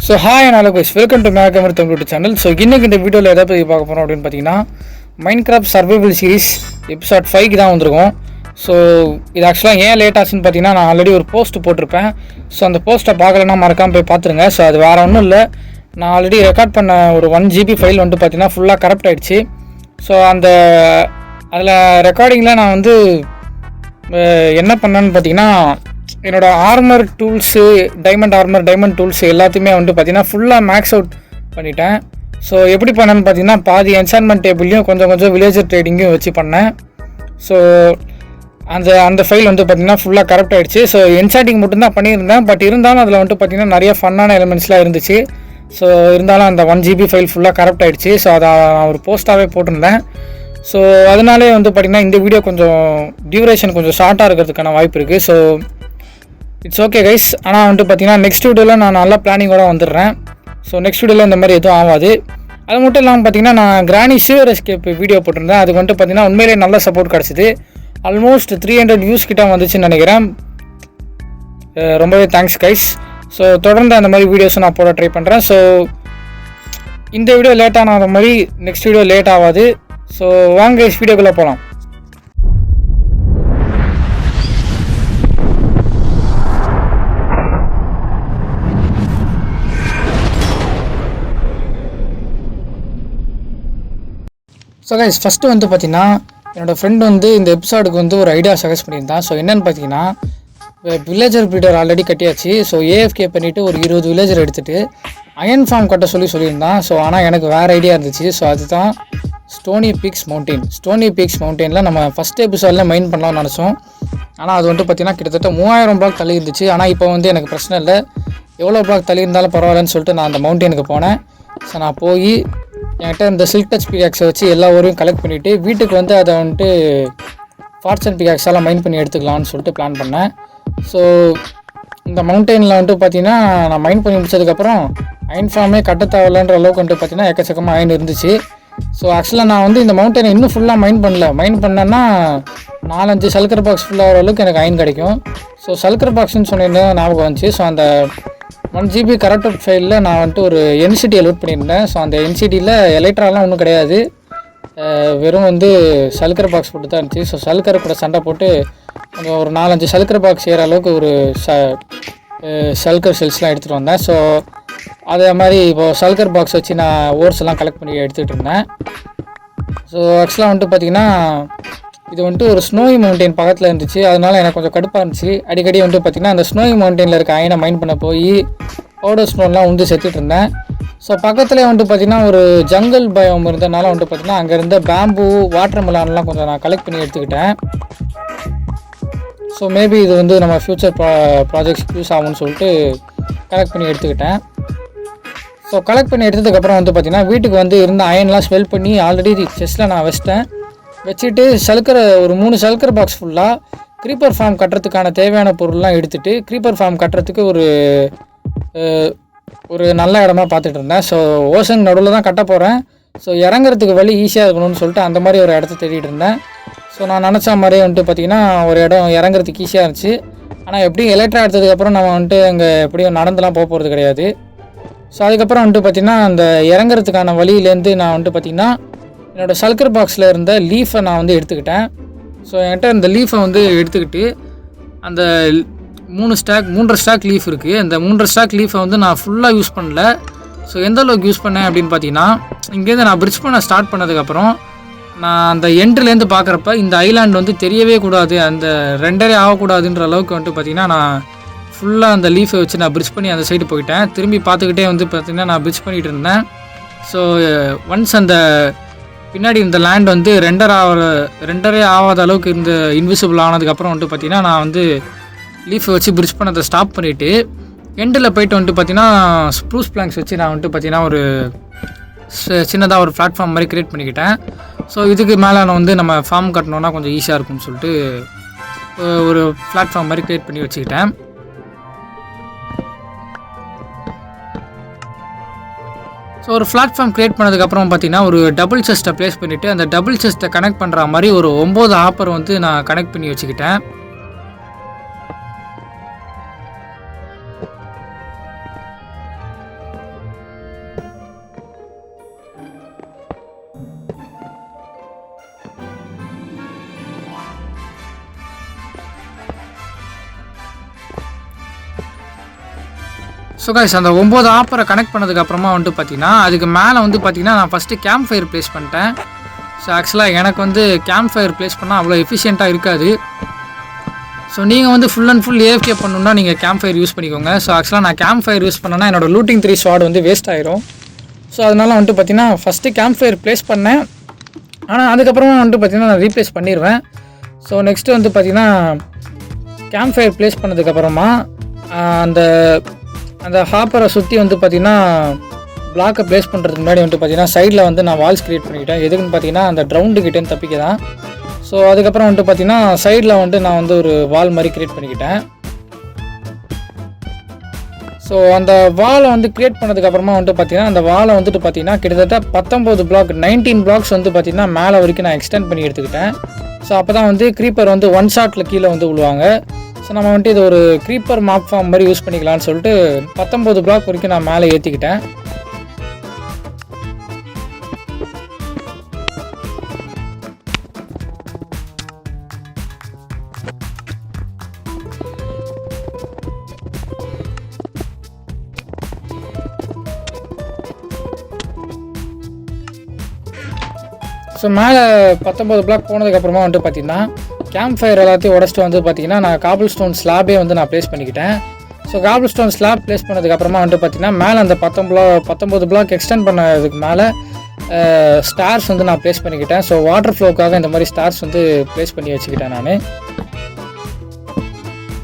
So hi and hello guys, welcome to மேகமர் Tamil channel. So இன்றைக்கி இந்த வீடியோவில் எதை பற்றி பார்க்க போகிறோம் அப்படின்னு பார்த்தீங்கன்னா, மைன்கிராஃப்ட் சர்வைவல் சீரிஸ் எபிசோட் 5க்கு தான் வந்திருக்கோம். ஸோ இது ஆக்சுவலாக ஏன் லேட் ஆச்சுன்னு பார்த்தீங்கன்னா, நான் ஆல்ரெடி ஒரு போஸ்ட் போட்டிருப்பேன். ஸோ அந்த போஸ்ட்டை பார்க்கலன்னா மறக்காமல் போய் பார்த்துருங்க. ஸோ அது வேறு ஒன்றும் இல்லை, நான் ஆல்ரெடி ரெக்கார்ட் பண்ண ஒரு 1 GB ஃபைல் வந்துட்டு பார்த்தீங்கன்னா ஃபுல்லாக கரப்ட் ஆகிடுச்சு. ஸோ அதில் ரெக்கார்டிங்கில் நான் வந்து என்ன பண்ணேன்னு பார்த்தீங்கன்னா, என்னோடய ஆர்மர் டூல்ஸு, டைமண்ட் டூல்ஸ் எல்லாத்தையுமே வந்துட்டு பார்த்தீங்கன்னா ஃபுல்லாக மேக்ஸ் அவுட் பண்ணிட்டேன். ஸோ எப்படி பண்ணேன்னு பார்த்தீங்கன்னா, பாதி என்சான்மெண்ட் டேபிள்லையும் கொஞ்சம் வில்லேஜர் ட்ரேடிங்கும் வச்சு பண்ணேன். ஸோ அந்த ஃபைல் வந்து பார்த்திங்கன்னா ஃபுல்லாக கரெக்ட் ஆகிடுச்சு. ஸோ என்சாட்டிங் மட்டும்தான் பண்ணியிருந்தேன். பட் இருந்தாலும் அதில் வந்துட்டு பார்த்திங்கன்னா நிறைய ஃபன்னான எலிமெண்ட்ஸ்லாம் இருந்துச்சு. ஸோ இருந்தாலும் அந்த 1 GB ஃபைல் ஃபுல்லாக கரெக்ட் ஆகிடுச்சு. ஸோ அதை நான் ஒரு போஸ்ட்டாகவே போட்டிருந்தேன். ஸோ அதனாலே வந்து பார்த்திங்கன்னா இந்த வீடியோ கொஞ்சம் டியூரேஷன் கொஞ்சம் ஷார்ட்டாக இருக்கிறதுக்கான வாய்ப்பு இருக்குது. So it's okay guys. ஆனால் வந்துட்டு பார்த்தீங்கன்னா நெக்ஸ்ட் வீடியோவில் நான் நல்லா பிளானிங்கோடு வந்துடுறேன். ஸோ நெக்ஸ்ட் வீடியோவில் இந்த மாதிரி எதுவும் ஆகாது. அது மட்டும் இல்லாமல் பார்த்தீங்கன்னா, நான் கிரானி சிவர் எஸ்கேப் வீடியோ போட்டிருந்தேன். அதுக்கு வந்துட்டு பார்த்தீங்கன்னா உண்மையிலே நல்ல சப்போர்ட் கிடச்சிது. ஆல்மோஸ்ட் 300 வியூஸ் கிட்ட வந்துச்சுன்னு நினைக்கிறேன். ரொம்பவே தேங்க்ஸ் கைஸ். ஸோ தொடர்ந்து அந்த மாதிரி வீடியோஸை நான் போட ட்ரை பண்ணுறேன். ஸோ இந்த வீடியோ லேட் ஆனாத மாதிரி நெக்ஸ்ட் வீடியோ லேட் ஆகாது. ஸோ வாங்க கைஸ், வீடியோக்குள்ளே போகலாம். ஸோ கைஸ், ஃபஸ்ட்டு வந்து பார்த்தீங்கன்னா, என்னோடய ஃப்ரெண்ட் வந்து இந்த எபிசோடுக்கு வந்து ஒரு ஐடியா சஜஸ்ட் பண்ணியிருந்தான். ஸோ என்னென்னு பார்த்தீங்கன்னா, வில்லேஜர் ப்ரீடர் ஆல்ரெடி கட்டியாச்சு. ஸோ ஏஎஃப்கே பண்ணிவிட்டு ஒரு 20 வில்லேஜர் எடுத்துகிட்டு அயன் ஃபார்ம் கட்ட சொல்லியிருந்தான். ஸோ ஆனால் எனக்கு வேறு ஐடியா இருந்துச்சு. ஸோ அதுதான் ஸ்டோனி பீக்ஸ் மவுண்டெயினில் நம்ம ஃபஸ்ட் எபிசோடில் மைன் பண்ணலாம்னு நினச்சோம். ஆனால் அது வந்துட்டு பார்த்தீங்கன்னா கிட்டத்தட்ட 3000 பிளாக் தள்ளி இருந்துச்சு. ஆனால் இப்போ வந்து எனக்கு பிரச்சனை இல்லை, எவ்வளோ பிளாக் தள்ளி இருந்தாலும் பரவாயில்லன்னு சொல்லிட்டு நான் அந்த மவுண்டெயினுக்கு போனேன். ஸோ நான் போய் என்கிட்ட இந்த சில்க் டச் பிகாக்ஸை வச்சு எல்லா ஊரையும் கலெக்ட் பண்ணிவிட்டு வீட்டுக்கு வந்து அதை வந்துட்டு ஃபார்ச்சன் பிகாக்ஸால் மைன் பண்ணி எடுத்துக்கலாம்னு சொல்லிட்டு பிளான் பண்ணேன். ஸோ இந்த மவுண்டெயினில் வந்துட்டு பார்த்தீங்கன்னா நான் மைன் பண்ணி முடிச்சதுக்கப்புறம் அயன் ஃபார்மே கட்ட தேவையில்லைன்ற அளவுக்கு வந்துட்டு பார்த்தீங்கன்னா எக்கச்சக்கமாக அயன் இருந்துச்சு. ஸோ ஆக்சுவலாக நான் வந்து இந்த மவுண்டெயினை இன்னும் ஃபுல்லாக மைன் பண்ணேன்னா 4-5 சல்கர் பாக்ஸ் ஃபுல்லாக வர அளவுக்கு எனக்கு அயன் கிடைக்கும். ஸோ சல்கர் பாக்ஸ்ன்னு சொன்னீங்கன்னா ஞாபகம் வந்துச்சு. ஸோ அந்த 1 GB கரெக்ட் ஃபைலில் நான் வந்துட்டு ஒரு என்சிடியை லோட் பண்ணியிருந்தேன். ஸோ அந்த என்சிடியில் எலக்ட்ராலாம் ஒன்றும் கிடையாது, வெறும் வந்து சல்கர் பாக்ஸ் போட்டு தான் இருந்துச்சு. ஸோ சல்கரை கூட சண்டை போட்டு கொஞ்சம் ஒரு 4-5 சல்கர் பாக்ஸ் ஏற அளவுக்கு ஒரு சல்கர் செல்ஸ்லாம் எடுத்துகிட்டு வந்தேன். ஸோ அதே மாதிரி இப்போது சல்கர் பாக்ஸ் வச்சு நான் ஓர்ஸ் எல்லாம் கலெக்ட் பண்ணி எடுத்துகிட்டு இருந்தேன். ஸோ ஆக்சுவலாக வந்துட்டு பார்த்திங்கன்னா, இது வந்துட்டு ஒரு ஸ்னோய் மவுண்டெயின் பக்கத்தில் இருந்துச்சு. அதனால் எனக்கு கொஞ்சம் கடுப்பாக இருந்துச்சு. அடிக்கடி வந்துட்டு பார்த்திங்கன்னா அந்த ஸ்னோய் மவுண்டெயினில் இருக்க அயனை மைன் பண்ண போய் பவுடர் ஸ்னோன்லாம் வந்து செத்துட்டு இருந்தேன். ஸோ பக்கத்துலேயே வந்துட்டு பார்த்திங்கன்னா ஒரு ஜங்கல் பயம் இருந்ததுனால வந்துட்டு பார்த்திங்கன்னா அங்கே இருந்த பேம்பு, வாட்டர் மெலான்லாம் கொஞ்சம் நான் கலெக்ட் பண்ணி எடுத்துக்கிட்டேன். ஸோ மேபி இது வந்து நம்ம ஃப்யூச்சர் ப்ராஜெக்ட்ஸ் யூஸ் ஆகும்னு சொல்லிட்டு கலெக்ட் பண்ணி எடுத்துக்கிட்டேன். ஸோ கலெக்ட் பண்ணி எடுத்ததுக்கப்புறம் வந்து பார்த்திங்கன்னா வீட்டுக்கு வந்து இருந்த அயன்லாம் ஸ்வெல் பண்ணி ஆல்ரெடி செஸ்ட்டில் நான் வச்சுட்டு ஒரு 3 சல்கர் பாக்ஸ் ஃபுல்லாக க்ரீப்பர் ஃபார்ம் கட்டுறதுக்கான தேவையான பொருள்லாம் எடுத்துகிட்டு க்ரீப்பர் ஃபார்ம் கட்டுறதுக்கு ஒரு நல்ல இடமா பார்த்துட்டு இருந்தேன். ஸோ ஓசன் நடுவில் தான் கட்ட போகிறேன். ஸோ இறங்குறதுக்கு வழி ஈஸியாக இருக்கணும்னு சொல்லிட்டு அந்த மாதிரி ஒரு இடத்த தேடிட்டு இருந்தேன். ஸோ நான் நினச்ச மாதிரியே வந்துட்டு பார்த்திங்கன்னா ஒரு இடம் இறங்குறதுக்கு ஈஸியாக இருந்துச்சு. ஆனால் எப்படியும் எலக்ட்ரா எடுத்ததுக்கப்புறம் நம்ம வந்துட்டு அங்கே எப்படியும் நடந்துலாம் போகிறது கிடையாது. ஸோ அதுக்கப்புறம் வந்துட்டு பார்த்திங்கன்னா அந்த இறங்குறதுக்கான வழியிலேருந்து நான் வந்துட்டு பார்த்திங்கன்னா என்னோடய சல்கர் பாக்ஸில் இருந்த லீஃபை நான் வந்து எடுத்துக்கிட்டேன். ஸோ என்கிட்ட இந்த லீஃபை வந்து எடுத்துக்கிட்டு அந்த 3.5 ஸ்டாக் லீஃப் இருக்குது. அந்த 3 ஸ்டாக் லீஃபை வந்து நான் ஃபுல்லாக யூஸ் பண்ணல. ஸோ எந்த அளவுக்கு யூஸ் பண்ணேன் அப்படின்னு பார்த்தீங்கன்னா, இங்கேருந்து நான் பிரிட்ஜ் பண்ண ஸ்டார்ட் பண்ணதுக்கப்புறம் நான் அந்த எண்ட்லேருந்து பார்க்குறப்ப இந்த ஐலாண்ட் வந்து தெரியவே கூடாது, அந்த ரெண்டரே ஆகக்கூடாதுன்ற அளவுக்கு வந்துட்டு பார்த்திங்கன்னா நான் ஃபுல்லாக அந்த லீஃபை வச்சு நான் பிரிட்ஜ் பண்ணி அந்த சைடு போயிட்டேன். திரும்பி பார்த்துக்கிட்டே வந்து பார்த்திங்கன்னா நான் பிரிட்ஜ் பண்ணிகிட்டு இருந்தேன். ஸோ ஒன்ஸ் அந்த பின்னாடி இந்த லேண்ட் வந்து ரெண்டரே ஆகாத அளவுக்கு இந்த இன்விசிபிள் ஆனதுக்கப்புறம் வந்துட்டு பார்த்திங்கன்னா நான் வந்து லீஃபை வச்சு பிரிட்ஜ் பண்ணதை ஸ்டாப் பண்ணிவிட்டு எண்டில் போய்ட்டு வந்துட்டு பார்த்திங்கன்னா ஸ்ப்ரூஸ் பிளாங்க்ஸ் வச்சு நான் வந்துட்டு பார்த்திங்கன்னா ஒரு சின்னதாக ஒரு பிளாட்ஃபார்ம் மாதிரி க்ரியேட் பண்ணிக்கிட்டேன். ஸோ இதுக்கு மேலே நான் வந்து நம்ம ஃபார்ம் கட்டணுன்னா கொஞ்சம் ஈஸியாக இருக்கும்னு சொல்லிட்டு ஒரு பிளாட்ஃபார்ம் மாதிரி க்ரியேட் பண்ணி வச்சுக்கிட்டேன். ஸோ ஒரு பிளாட்ஃபார்ம் க்ரியேட் பண்ணதுக்கப்புறம் பார்த்திங்கன்னா ஒரு டபுள் செஸ்ட்டை ப்ளேஸ் பண்ணிவிட்டு அந்த டபுள் செஸ்ட்டை கனெக்ட் பண்ணுற மாதிரி ஒரு 9 ஆப்பர் வந்து நான் கனெக்ட் பண்ணி வச்சுக்கிட்டேன். ஸோ கைஸ் அந்த 9 ஆப்பரை கனெக்ட் பண்ணதுக்கப்புறமா வந்துட்டு பார்த்தீங்கன்னா அதுக்கு மேலே வந்து பார்த்தீங்கன்னா நான் ஃபஸ்ட்டு கேம்ப் ஃபயர் ப்ளேஸ் பண்ணிட்டேன். ஸோ ஆக்சுவலாக எனக்கு வந்து கேம்ப் ஃபயர் ப்ளேஸ் பண்ணால் அவ்வளோ எஃபிஷியண்ட்டாக இருக்காது. ஸோ நீங்கள் வந்து ஃபுல் அண்ட் ஃபுல் ஏஎஃப்கே பண்ணணுன்னா நீங்கள் கேம்ப் ஃபயர் யூஸ் பண்ணிக்கோங்க. ஸோ ஆக்சுவலாக நான் கேம்ப் ஃபயர் யூஸ் பண்ணேன்னா என்னோட லூட்டிங் 3 ஸ்வாட் வந்து வேஸ்ட் ஆயிரும். ஸோ அதனால வந்துட்டு பார்த்தீங்கன்னா ஃபஸ்ட்டு கேம்ப் ஃபயர் ப்ளேஸ் பண்ணேன். ஆனால் அதுக்கப்புறமா வந்துட்டு பார்த்தீங்கன்னா நான் ரீப்ளேஸ் பண்ணிடுவேன். ஸோ நெக்ஸ்ட்டு வந்து பார்த்தீங்கன்னா கேம்ப் ஃபயர் ப்ளேஸ் பண்ணதுக்கப்புறமா அந்த அந்த ஹாப்பரை சுற்றி வந்து பார்த்திங்கன்னா பிளாக்கை ப்ளேஸ் பண்ணுறதுக்கு முன்னாடி வந்துட்டு பார்த்திங்கன்னா சைடில் வந்து நான் வால்ஸ் க்ரியேட் பண்ணிக்கிட்டேன். எதுக்குன்னு பார்த்தீங்கன்னா அந்த ட்ரவுண்டுக்கிட்டேன்னு தப்பிக்க தான். ஸோ அதுக்கப்புறம் வந்துட்டு பார்த்திங்கன்னா சைடில் வந்துட்டு நான் வந்து ஒரு வால் மாதிரி க்ரியேட் பண்ணிக்கிட்டேன். ஸோ அந்த வாலை வந்து க்ரியேட் பண்ணதுக்கப்புறமா வந்துட்டு பார்த்திங்கன்னா அந்த வாலை வந்துட்டு பார்த்திங்கன்னா கிட்டத்தட்ட 19 பிளாக் 19 பிளாக்ஸ் வந்து பார்த்திங்கன்னா மேலே வரைக்கும் நான் எக்ஸ்டெண்ட் பண்ணி எடுத்துக்கிட்டேன். ஸோ அப்போ தான் வந்து க்ரீப்பர் வந்து 1 ஷாட்டில் கீழே வந்து விழுவாங்க. ஸோ நம்ம வந்துட்டு இது ஒரு க்ரீப்பர் மாப் ஃபார்ம் மாதிரி யூஸ் பண்ணிக்கலாம்னு சொல்லிட்டு 19 பிளாக் வரைக்கும் நான் மேலே ஏற்றிக்கிட்டேன். ஸோ மேலே 19 பிளாக் போனதுக்கப்புறமா வந்துட்டு பார்த்திங்கன்னா கேம்ப் ஃபயர் எல்லாத்தையும் உடச்சிட்டு வந்து பார்த்திங்கன்னா நான் காபிள் ஸ்டோன் ஸ்லாபே வந்து நான் ப்ளேஸ் பண்ணிக்கிட்டேன். So cobble stone slab place பண்ணதுக்கப்புறமா வந்துட்டு பார்த்திங்கன்னா மேலே அந்த 19 பிளாக் எக்ஸ்டெண்ட் பண்ணதுக்கு மேலே ஸ்டார்ஸ் வந்து நான் ப்ளேஸ் பண்ணிக்கிட்டேன். ஸோ வாட்டர் ஃப்ளோக்காக இந்த மாதிரி ஸ்டார்ஸ் வந்து ப்ளேஸ் பண்ணி வச்சுக்கிட்டேன் நான்.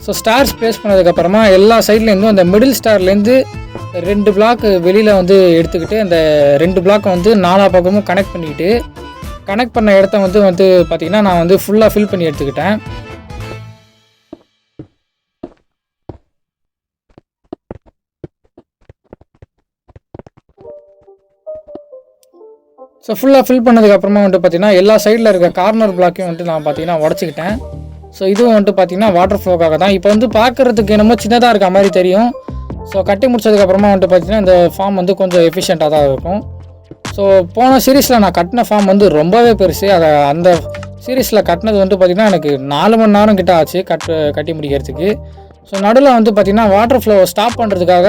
ஸோ ஸ்டார்ஸ் ப்ளேஸ் பண்ணதுக்கப்புறமா எல்லா சைட்லேருந்தும் அந்த மிடில் ஸ்டார்லேருந்து 2 பிளாக் வெளியில் வந்து எடுத்துக்கிட்டு அந்த 2 பிளாக்கை வந்து 4 பக்கமும் கனெக்ட் பண்ண இடத்த வந்து பார்த்திங்கன்னா நான் வந்து ஃபுல்லாக ஃபில் பண்ணி எடுத்துக்கிட்டேன். ஸோ ஃபுல்லாக ஃபில் பண்ணதுக்கப்புறமா வந்துட்டு பார்த்திங்கன்னா எல்லா சைடில் இருக்க கார்னர் பிளாக்கையும் வந்துட்டு நான் பார்த்திங்கன்னா உடச்சிக்கிட்டேன். ஸோ இதுவும் வந்துட்டு பார்த்திங்கன்னா வாட்டர் ஃப்ளோக்காக தான். இப்போ வந்து பார்க்குறதுக்கு என்னமோ சின்னதாக இருக்க மாதிரி தெரியும். ஸோ கட்டி முடிச்சதுக்கப்புறமா வந்துட்டு பார்த்திங்கன்னா இந்த ஃபார்ம் வந்து கொஞ்சம் எஃபிஷியண்ட்டாக தான் இருக்கும். ஸோ போன சீரீஸில் நான் கட்டின ஃபார்ம் வந்து ரொம்பவே பெருசு. அந்த சீரீஸில் கட்டினது வந்துட்டு பார்த்திங்கன்னா எனக்கு 4 மணி நேரம் கிட்ட ஆச்சு கட்டி முடிக்கிறதுக்கு. ஸோ நடுவில் வந்து பார்த்திங்கன்னா வாட்டர் ஃப்ளோ ஸ்டாப் பண்ணுறதுக்காக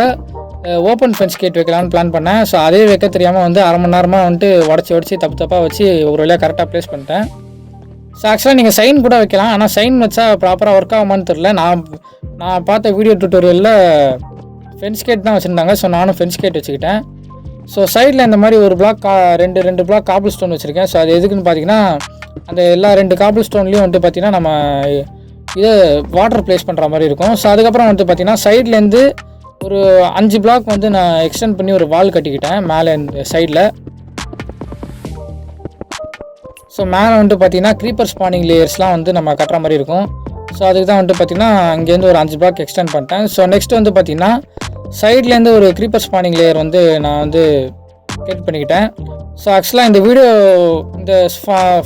ஓப்பன் ஃபென்ஸ் கேட் வைக்கலான்னு பிளான் பண்ணேன். ஸோ அதே வைக்க தெரியாமல் வந்து 1/2 மணி நேரமாக வந்துட்டு உடச்சி தப்பாக வச்சு ஒரு வழியாக கரெக்டாக ப்ளேஸ் பண்ணிட்டேன். ஸோ ஆக்சுவலாக நீங்கள் சைன் கூட வைக்கலாம். ஆனால் சைன் வச்சா ப்ராப்பராக ஒர்க் ஆகுமான்னு தெரில. நான் பார்த்த வீடியோ டியூட்டோரியலில் ஃபென்ஸ் கேட் தான் வச்சுருந்தாங்க. ஸோ நானும் ஃபென்ஸ் கேட் வச்சுக்கிட்டேன். ஸோ சைடில் இந்த மாதிரி ஒரு பிளாக் ரெண்டு பிளாக் காபிள் ஸ்டோன் வச்சுருக்கேன். ஸோ அது எதுக்குன்னு பார்த்தீங்கன்னா அந்த எல்லா 2 காபிள் ஸ்டோன்லேயும் வந்துட்டு பார்த்திங்கன்னா நம்ம இது வாட்டர் ப்ளேஸ் பண்ணுற மாதிரி இருக்கும். ஸோ அதுக்கப்புறம் வந்துட்டு பார்த்திங்கன்னா சைட்லேருந்து ஒரு 5 பிளாக் வந்து நான் எக்ஸ்டெண்ட் பண்ணி ஒரு வால் கட்டிக்கிட்டேன் மேலே சைடில். ஸோ மேலே வந்துட்டு பார்த்திங்கன்னா க்ரீப்பர் ஸ்பானிங் லேயர்ஸ்லாம் வந்து நம்ம கட்டுற மாதிரி இருக்கும். ஸோ அதுக்கு தான் வந்துட்டு பார்த்திங்கன்னா இங்கேருந்து ஒரு 5 பிளாக் எக்ஸ்டெண்ட் பண்ணிட்டேன். ஸோ நெக்ஸ்ட் வந்து பார்த்திங்கன்னா சைட்லேருந்து ஒரு க்ரீப்பர் ஸ்பானிங் லேயர் வந்து நான் வந்து கிரியேட் பண்ணிக்கிட்டேன். ஸோ ஆக்சுவலாக இந்த வீடியோ இந்த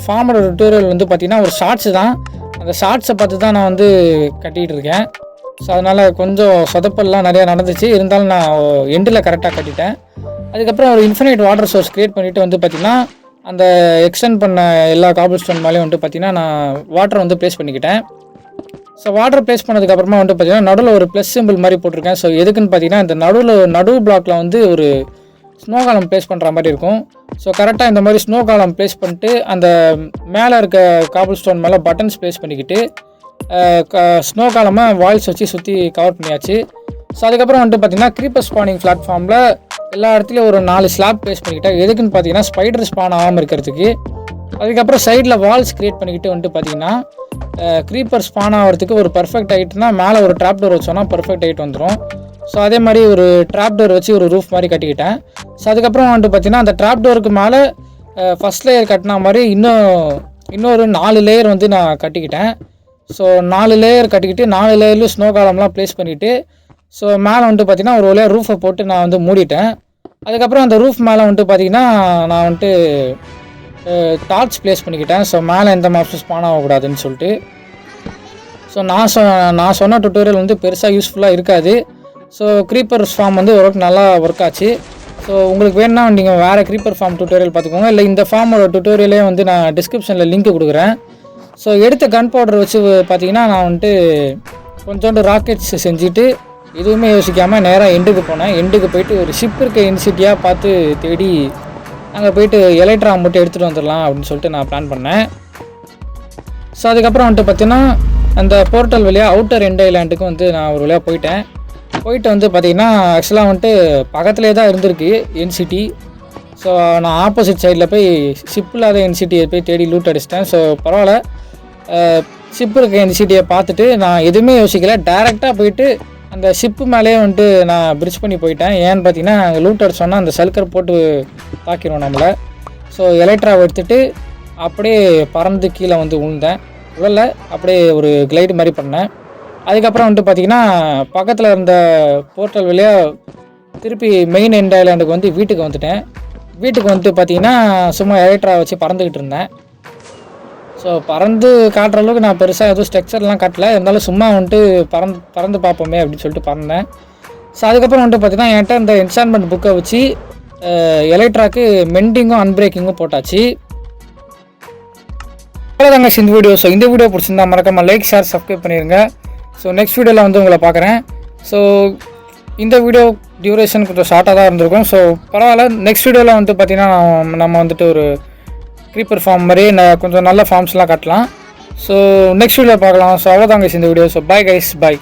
ஃபார்மோட டுட்டோரியல் வந்து பார்த்திங்கன்னா ஒரு ஷார்ட்ஸு தான். அந்த ஷார்ட்ஸை பார்த்து தான் நான் வந்து கட்டிகிட்டு இருக்கேன். ஸோ அதனால் கொஞ்சம் சொதப்பல்லாம் நிறையா நடந்துச்சு. இருந்தாலும் நான் எண்டில் கரெக்டாக கட்டிட்டேன். அதுக்கப்புறம் ஒரு இன்ஃபினைட் வாட்டர் சோர்ஸ் க்ரியேட் பண்ணிவிட்டு வந்து பார்த்திங்கன்னா அந்த எக்ஸ்டெண்ட் பண்ண எல்லா காபிள் ஸ்டோன் மேலேயும் வந்துட்டு பார்த்திங்கன்னா நான் வாட்டர் வந்து ப்ளேஸ் பண்ணிக்கிட்டேன். ஸோ வாட்டர் ப்ளேஸ் பண்ணதுக்கப்புறமா வந்துட்டு பார்த்திங்கன்னா நடுவில் ஒரு ப்ளஸ் சிம்பிள் மாதிரி போட்டிருக்கேன். ஸோ எதுக்குன்னு பார்த்தீங்கன்னா இந்த நடுவு பிளாக்கில் வந்து ஒரு ஸ்னோ காலம் ப்ளேஸ் பண்ணுற மாதிரி இருக்கும். ஸோ கரெக்டாக இந்த மாதிரி ஸ்னோ காலம் ப்ளேஸ் பண்ணிட்டு அந்த மேலே இருக்க காபிள் ஸ்டோன் மேலே பட்டன்ஸ் ப்ளேஸ் பண்ணிக்கிட்டு ஸ்னோ காலமாக வால்ஸ் வச்சு சுற்றி கவர் பண்ணியாச்சு. ஸோ அதுக்கப்புறம் வந்துட்டு பார்த்திங்கன்னா க்ரீப்பர் ஸ்பானிங் பிளாட்ஃபார்மில் எல்லா இடத்துலையும் ஒரு 4 ஸ்லாப் ப்ளேஸ் பண்ணிக்கிட்டேன். எதுக்குன்னு பார்த்தீங்கன்னா ஸ்பைடர் ஸ்பான் ஆகாமல் இருக்கிறதுக்கு. அதுக்கப்புறம் சைடில் வால்ஸ் க்ரியேட் பண்ணிக்கிட்டு வந்துட்டு பார்த்திங்கன்னா க்ரீப்பர் ஸ்பான் ஆகிறதுக்கு ஒரு பர்ஃபெக்ட் ஹைட்னா மேலே ஒரு ட்ராப் டோர் வச்சோன்னா பர்ஃபெக்ட் ஹைட் வந்துடும். ஸோ அதே மாதிரி ஒரு ட்ராப் டோர் வச்சு ஒரு ரூஃப் மாதிரி கட்டிக்கிட்டேன். ஸோ அதுக்கப்புறம் வந்துட்டு பார்த்திங்கன்னா அந்த ட்ராப் டோருக்கு மேலே ஃபஸ்ட் லேயர் கட்டின மாதிரி இன்னொரு 4 லேயர் வந்து நான் கட்டிக்கிட்டேன். ஸோ 4 லேயர் கட்டிக்கிட்டு 4 லேயர்லையும் ஸ்னோ காலம்லாம் ப்ளேஸ் பண்ணிவிட்டு ஸோ மேலே வந்துட்டு பார்த்திங்கன்னா ஒரு வழியாக ரூஃபை போட்டு நான் வந்து மூடிட்டேன். அதுக்கப்புறம் அந்த ரூஃப் மேலே வந்துட்டு பார்த்திங்கன்னா நான் வந்துட்டு டார்ச் ப்ளேஸ் பண்ணிக்கிட்டேன். ஸோ மேலே எந்த மாப்ஸும் ஸ்பான் ஆகக்கூடாதுன்னு சொல்லிட்டு. ஸோ நான் சொன்ன டுட்டோரியல் வந்து பெருசாக யூஸ்ஃபுல்லாக இருக்காது. ஸோ க்ரீப்பர் ஃபார்ம் வந்து ஓரளவுக்கு நல்லா ஒர்க் ஆச்சு. ஸோ உங்களுக்கு வேணுன்னா நீங்கள் வேறு க்ரீப்பர் ஃபார்ம் டுட்டோரியல் பார்த்துக்கோங்க. இல்லை இந்த ஃபார்மோட டுட்டோரியலே வந்து நான் டிஸ்கிரிப்ஷனில் லிங்க் கொடுக்குறேன். ஸோ எடுத்த கன் பவுடர் வச்சு பார்த்திங்கன்னா நான் வந்துட்டு கொஞ்சோண்டு ராக்கெட்ஸ் செஞ்சுட்டு எதுவுமே யோசிக்காமல் நேராக எண்டுக்கு போனேன். எண்டுக்கு போயிட்டு ஒரு ஷிப் இருக்க இன்சிட்டியாக பார்த்து தேடி அங்கே போயிட்டு எலைட்ரா மட்டும் எடுத்துகிட்டு வந்துடலாம் அப்படின்னு சொல்லிட்டு நான் பிளான் பண்ணேன். ஸோ அதுக்கப்புறம் வந்துட்டு பார்த்தீங்கன்னா அந்த போர்ட்டல் வழியாக அவுட்டர் எண்ட் ஐலாண்டுக்கு வந்து நான் ஒரு வழியாக போயிட்டு வந்து பார்த்திங்கன்னா ஆக்சுவலாக வந்துட்டு பக்கத்துலேயே தான் இருந்திருக்கு என்சிட்டி. ஸோ நான் ஆப்போசிட் சைடில் போய் ஷிப் இல்லாத என்சிட்டியை போய் தேடி லூட் அடிச்சிட்டேன். ஸோ பரவாயில்ல, ஷிப் இருக்க என்சிட்டியை பார்த்துட்டு நான் எதுவுமே யோசிக்கலை, டேரெக்டாக போயிட்டு அந்த ஷிப்பு மேலேயே வந்துட்டு நான் பிரிட்ஜ் பண்ணி போயிட்டேன். ஏன்னு பார்த்தீங்கன்னா அங்கே லூட் அடிச்சோன்னா அந்த சல்கர் போட்டு தாக்கிடுவோம் நம்மளை. ஸோ எலக்ட்ராவை எடுத்துகிட்டு அப்படியே பறந்து கீழே வந்து விழுந்தேன். உடல அப்படியே ஒரு கிளைடு மாதிரி பண்ணேன். அதுக்கப்புறம் வந்துட்டு பார்த்திங்கன்னா பக்கத்தில் இருந்த போர்ட்டல் வழியாக திருப்பி மெயின் எண்ட் ஐலாண்டுக்கு வந்து வீட்டுக்கு வந்துட்டேன். வீட்டுக்கு வந்துட்டு பார்த்திங்கன்னா சும்மா எலக்ட்ரா வச்சு பறந்துக்கிட்டு இருந்தேன். ஸோ பறந்து காட்டுற அளவுக்கு நான் பெருசாக எதுவும் ஸ்ட்ரக்சர்லாம் காட்டல, இருந்தாலும் சும்மா வந்துட்டு பறந்து பார்ப்போமே அப்படின்னு சொல்லிட்டு பறந்தேன். ஸோ அதுக்கப்புறம் வந்துட்டு பார்த்திங்கன்னா என்கிட்ட இந்த என்சான்மெண்ட் புக்கை வச்சு எலக்ட்ராக்கு மெண்டிங்கும் அன்பிரேக்கிங்கும் போட்டாச்சு. அவ்வளோதாங்க இந்த வீடியோ. ஸோ இந்த வீடியோ பிடிச்சிருந்தா மறக்காமல் லைக், ஷேர், சப்ஸ்கிரைப் பண்ணிடுங்க. ஸோ நெக்ஸ்ட் வீடியோவில் வந்து உங்களை பார்க்குறேன். ஸோ இந்த வீடியோ டியூரேஷன் கொஞ்சம் ஷார்ட்டாக தான் இருந்திருக்கும். ஸோ பரவாயில்ல, நெக்ஸ்ட் வீடியோவில் வந்துட்டு பார்த்திங்கன்னா நம்ம வந்துட்டு ஒரு க்ரீப்பர் ஃபார்ம் மாதிரி கொஞ்சம் நல்ல ஃபார்ம்ஸ்லாம் கட்டலாம். ஸோ நெக்ஸ்ட் வீடியோவில் பார்க்கலாம். ஸோ அவ்வளோதாங்க இந்த video. So bye guys, by.